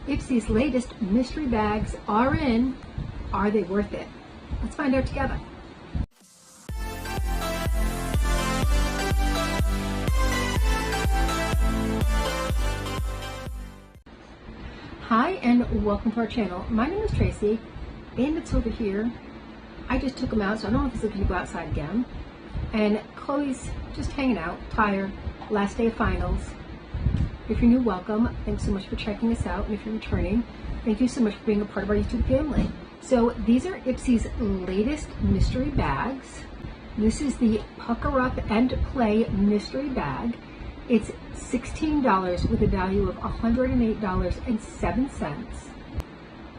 Ipsy's latest mystery bags are in. Are they worth it? Let's find out together. Hi and welcome to our channel. My name is Tracy and it's over here. I just took them out, so I don't know if it's looking to go outside again. And Chloe's just hanging out, tired, last day of finals. If you're new, welcome. Thanks so much for checking us out. And if you're returning, thank you so much for being a part of our YouTube family. So these are Ipsy's latest mystery bags. This is the Pucker Up and Play mystery bag. It's $16 with a value of $108.07.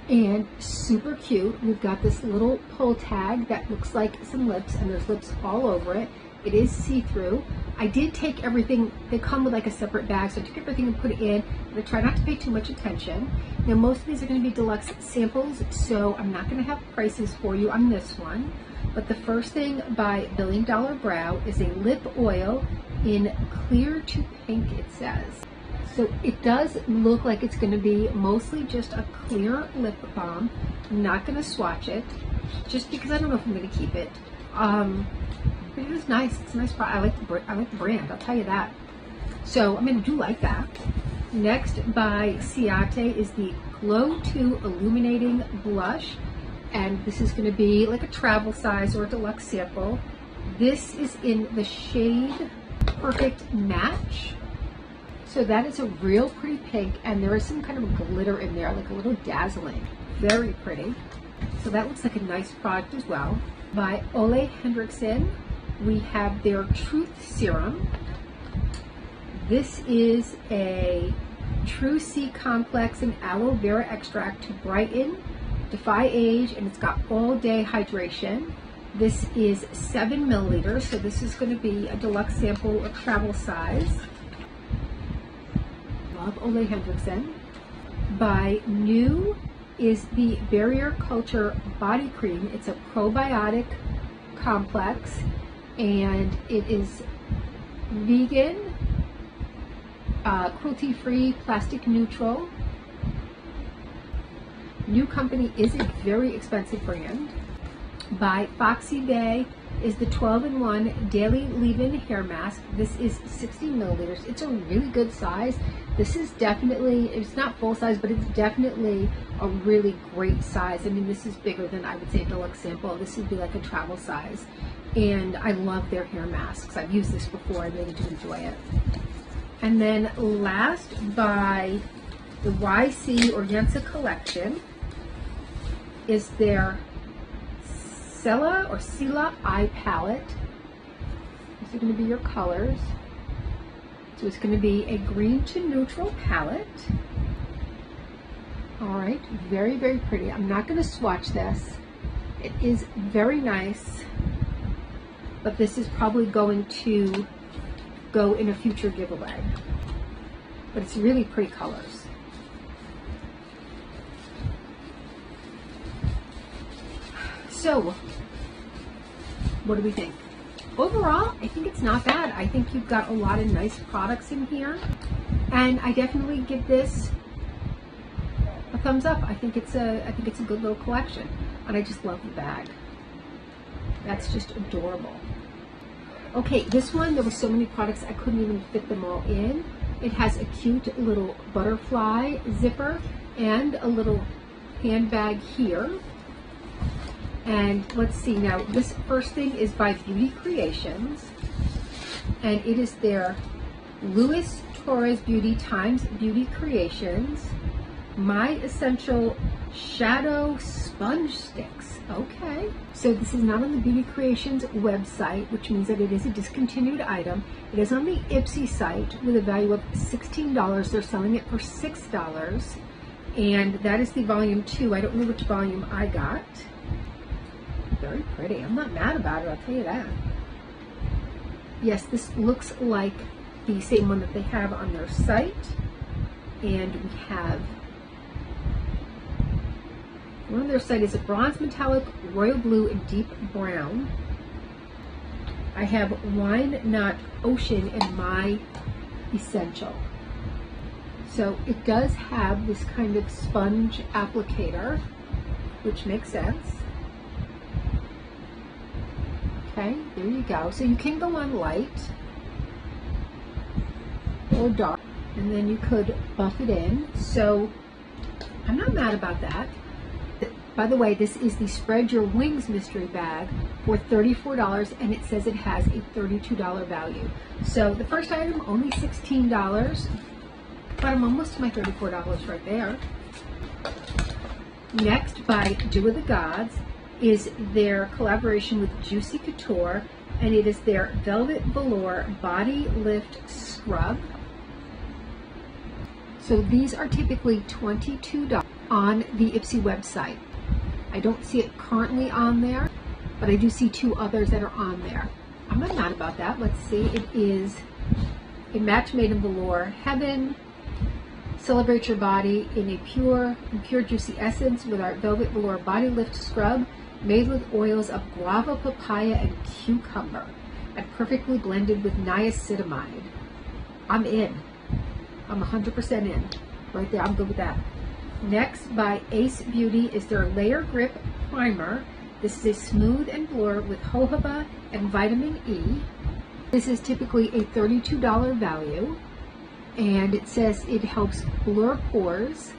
And super cute. We've got this little pull tag that looks like some lips, and there's lips all over it. It is see-through. I did take everything, they come with like a separate bag, so I took everything and put it in, and I try not to pay too much attention. Now most of these are going to be deluxe samples, so I'm not going to have prices for you on this one. But the first thing by Billion Dollar Brow is a lip oil in clear to pink, it says. So it does look like it's going to be mostly just a clear lip balm. I'm not going to swatch it, just because I don't know if I'm going to keep it. But it is nice. It's a nice product. I like the brand, I'll tell you that. So I mean, I do like that. Next by Ciate is the Glow 2 Illuminating Blush. And this is going to be like a travel size or a deluxe sample. This is in the shade Perfect Match. So that is a real pretty pink, and there is some kind of glitter in there, like a little dazzling. Very pretty. So that looks like a nice product as well. By Ole Henriksen, we have their Truth Serum. This is a True C Complex and Aloe Vera Extract to brighten, defy age, and it's got all day hydration. This is 7 milliliters, so this is going to be a deluxe sample or travel size. Love Ole Henriksen. By New is the Barrier Culture Body Cream. It's a probiotic complex, and it is vegan, cruelty-free, plastic neutral. New Company is a very expensive brand. By Foxy Bay is the 12-in-1 Daily Leave-In Hair Mask. This is 60 milliliters. It's a really good size. This is definitely, it's not full size, but it's definitely a really great size. I mean, this is bigger than I would say a deluxe sample. This would be like a travel size. And I love their hair masks. I've used this before. I really do enjoy it. And then last, by the YC or Yensa collection, is their Sela Eye Palette. These are going to be your colors. So it's going to be a green to neutral palette. All right, very, very pretty. I'm not going to swatch this. It is very nice, but this is probably going to go in a future giveaway. But it's really pretty colors. So, what do we think? Overall, I think it's not bad. I think you've got a lot of nice products in here, and I definitely give this a thumbs up. I think it's a good little collection, and I just love the bag. That's just adorable. Okay, this one, there were so many products I couldn't even fit them all in. It has a cute little butterfly zipper and a little handbag here. And let's see now, this first thing is by Beauty Creations, and it is their Luis Torres Beauty times Beauty Creations My Essential Shadow Sponge Sticks. Okay, so this is not on the Beauty Creations website, which means that it is a discontinued item. It is on the Ipsy site with a value of $16. They're selling it for $6, and that is the volume 2. I don't know which volume I got. Very pretty. I'm not mad about it, I'll tell you that. Yes, this looks like the same one that they have on their site. And we have, one on their site is a bronze metallic, royal blue, and deep brown. I have Wine Not Ocean in My Essential. So it does have this kind of sponge applicator, which makes sense. Okay, there you go. So you can go on light or dark, and then you could buff it in. So I'm not mad about that. By the way, this is the Spread Your Wings mystery bag for $34, and it says it has a $32 value. So the first item, only $16, but I'm almost to my $34 right there. Next, by Do of the Gods, is their collaboration with Juicy Couture, and it is their Velvet Velour Body Lift Scrub. So these are typically $22 on the Ipsy website. I don't see it currently on there, but I do see two others that are on there. I'm not mad about that. Let's see. It is a match made in velour heaven. Celebrate your body in a pure juicy essence with our Velvet Velour Body Lift Scrub, made with oils of guava, papaya, and cucumber, and perfectly blended with niacinamide. I'm in. I'm 100% in. Right there, I'm good with that. Next, by Ace Beauty, is their Layer Grip Primer. This is a smooth and blur with jojoba and vitamin E. This is typically a $32 value, and it says it helps blur pores,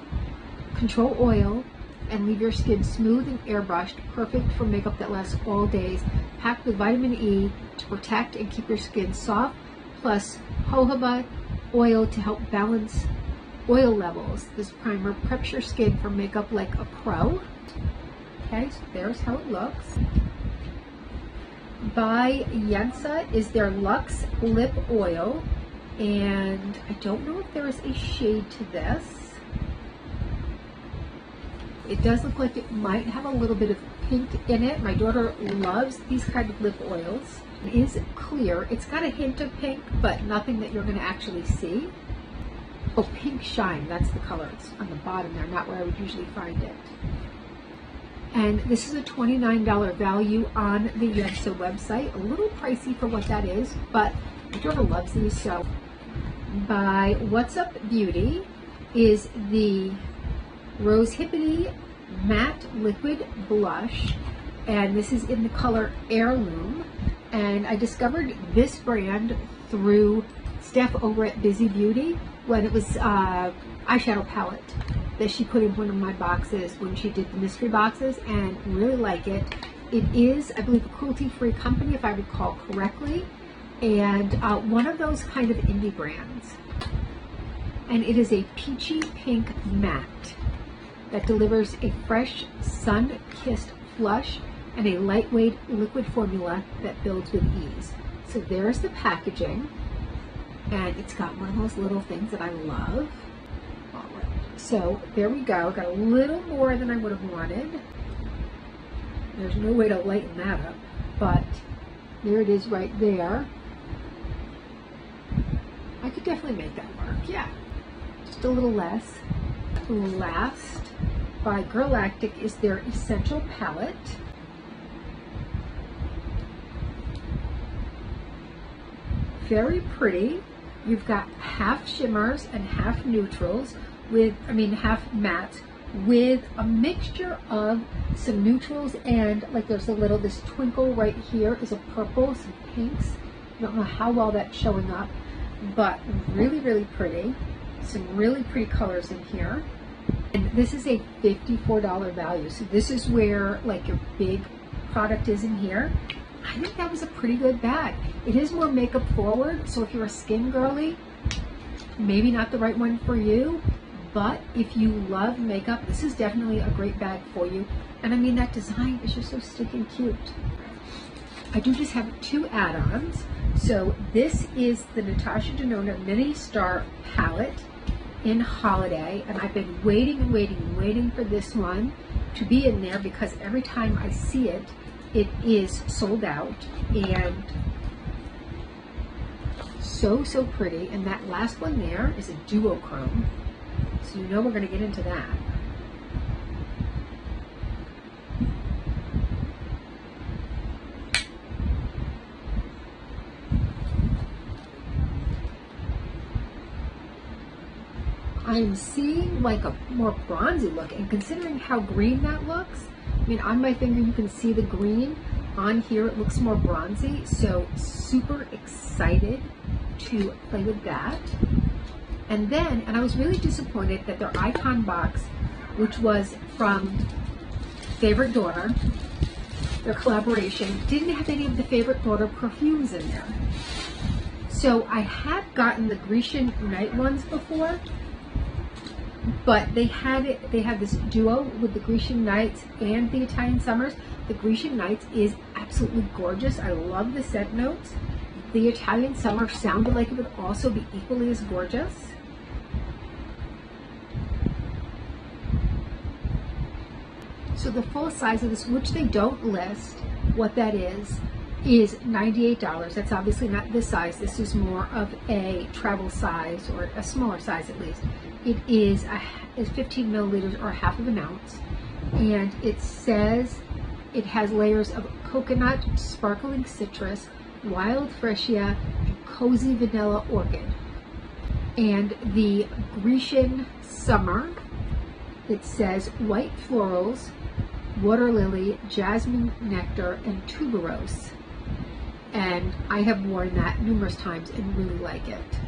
control oil, and leave your skin smooth and airbrushed, perfect for makeup that lasts all days, packed with vitamin E to protect and keep your skin soft, plus jojoba oil to help balance oil levels. This primer preps your skin for makeup like a pro. Okay, so there's how it looks. By Yensa is their Luxe Lip Oil, and I don't know if there is a shade to this. It does look like it might have a little bit of pink in it. My daughter loves these kind of lip oils. It is clear. It's got a hint of pink, but nothing that you're going to actually see. Oh, Pink Shine, that's the color. It's on the bottom there, not where I would usually find it. And this is a $29 value on the Yensa website. A little pricey for what that is, but my daughter loves these. So by What's Up Beauty is the Rose Hippity Matte Liquid Blush, and this is in the color Heirloom. And I discovered this brand through Steph over at Busy Beauty when it was eyeshadow palette that she put in one of my boxes when she did the mystery boxes, and really like it. It is, I believe, a cruelty-free company, if I recall correctly, and one of those kind of indie brands. And it is a peachy pink matte that delivers a fresh, sun-kissed flush and a lightweight liquid formula that builds with ease. So there's the packaging, and it's got one of those little things that I love. All right. So there we go. Got a little more than I would have wanted. There's no way to lighten that up, but there it is right there. I could definitely make that work, yeah. Just a little less. Last, by Girlactic, is their Essential Palette. Very pretty. You've got half shimmers and half neutrals with, half mattes with a mixture of some neutrals, and like there's a little, this twinkle right here is a purple, some pinks. I don't know how well that's showing up, but really, really pretty. Some really pretty colors in here. And this is a $54 value. So this is where like your big product is in here. I think that was a pretty good bag. It is more makeup forward, so if you're a skin girly, maybe not the right one for you, but if you love makeup, this is definitely a great bag for you. And that design is just so stinking cute. I do just have two add-ons. So this is the Natasha Denona Mini Star Palette in Holiday, and I've been waiting for this one to be in there because every time I see it, it is sold out, and so pretty. And that last one there is a duochrome, so you know we're going to get into that. I'm seeing like a more bronzy look, and considering how green that looks, I mean, on my finger you can see the green. On here it looks more bronzy, so super excited to play with that. And then, and I was really disappointed that their icon box, which was from Favorite Daughter, their collaboration, didn't have any of the Favorite Daughter perfumes in there. So I had gotten the Grecian Night ones before, but they had this duo with the Grecian Nights and the Italian Summers. The Grecian Nights is absolutely gorgeous. I love the scent notes. The Italian Summer sounded like it would also be equally as gorgeous. So the full size of this, which they don't list what that is $98. That's obviously not this size. This is more of a travel size, or a smaller size at least. It is 15 milliliters, or half of an ounce. And it says it has layers of coconut, sparkling citrus, wild freesia, and cozy vanilla orchid. And the Grecian Summer, it says white florals, water lily, jasmine nectar, and tuberose. And I have worn that numerous times and really like it.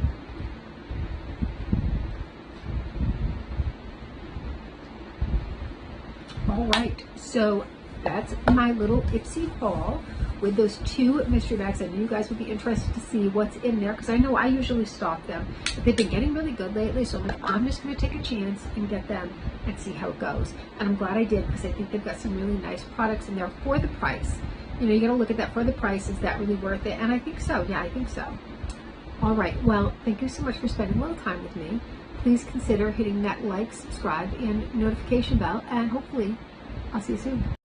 All right, so that's my little Ipsy haul with those two mystery bags. I knew you guys would be interested to see what's in there, because I know I usually stock them, but they've been getting really good lately, so I'm just going to take a chance and get them and see how it goes. And I'm glad I did, because I think they've got some really nice products in there for the price. You know, you got to look at that for the price. Is that really worth it? And I think so. Yeah, I think so. All right. Well, thank you so much for spending a little time with me. Please consider hitting that like, subscribe, and notification bell, and hopefully I'll see you soon.